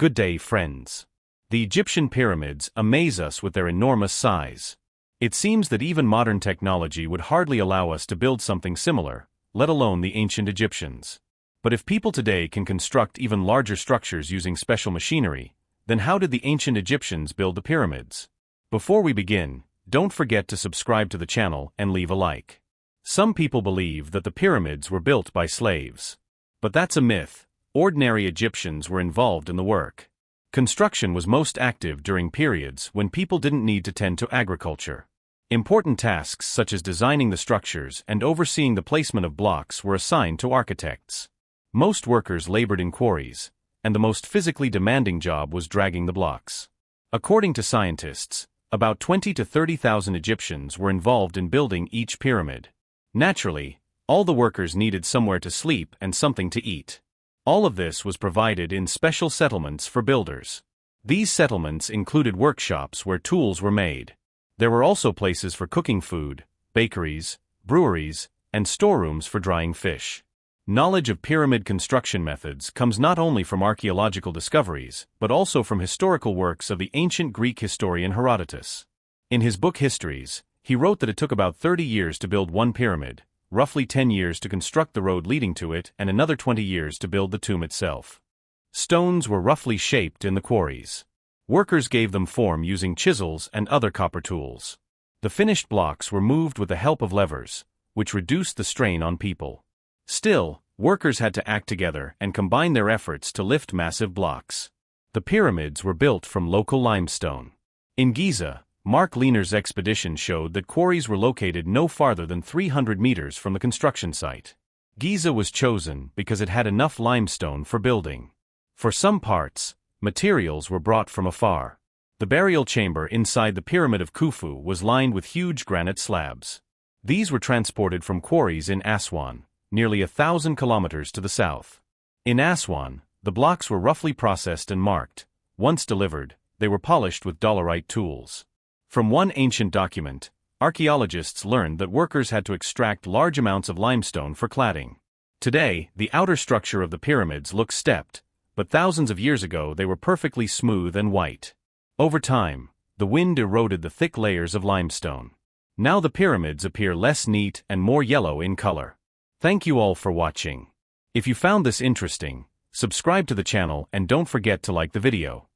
Good day, friends. The Egyptian pyramids amaze us with their enormous size. It seems that even modern technology would hardly allow us to build something similar, let alone the ancient Egyptians. But if people today can construct even larger structures using special machinery, then how did the ancient Egyptians build the pyramids? Before we begin, don't forget to subscribe to the channel and leave a like. Some people believe that the pyramids were built by slaves. But that's a myth. Ordinary Egyptians were involved in the work. Construction was most active during periods when people didn't need to tend to agriculture. Important tasks such as designing the structures and overseeing the placement of blocks were assigned to architects. Most workers labored in quarries, and the most physically demanding job was dragging the blocks. According to scientists, about 20 to 30,000 Egyptians were involved in building each pyramid. Naturally, all the workers needed somewhere to sleep and something to eat. All of this was provided in special settlements for builders. These settlements included workshops where tools were made. There were also places for cooking food, bakeries, breweries, and storerooms for drying fish. Knowledge of pyramid construction methods comes not only from archaeological discoveries, but also from historical works of the ancient Greek historian Herodotus. In his book Histories, he wrote that it took about 30 years to build one pyramid, roughly 10 years to construct the road leading to it, and another 20 years to build the tomb itself. Stones were roughly shaped in the quarries. Workers gave them form using chisels and other copper tools. The finished blocks were moved with the help of levers, which reduced the strain on people. Still, workers had to act together and combine their efforts to lift massive blocks. The pyramids were built from local limestone. In Giza, Mark Lehner's expedition showed that quarries were located no farther than 300 meters from the construction site. Giza was chosen because it had enough limestone for building. For some parts, materials were brought from afar. The burial chamber inside the Pyramid of Khufu was lined with huge granite slabs. These were transported from quarries in Aswan, nearly 1,000 kilometers to the south. In Aswan, the blocks were roughly processed and marked. Once delivered, they were polished with dolerite tools. From one ancient document, archaeologists learned that workers had to extract large amounts of limestone for cladding. Today, the outer structure of the pyramids looks stepped, but thousands of years ago they were perfectly smooth and white. Over time, the wind eroded the thick layers of limestone. Now the pyramids appear less neat and more yellow in color. Thank you all for watching. If you found this interesting, subscribe to the channel and don't forget to like the video.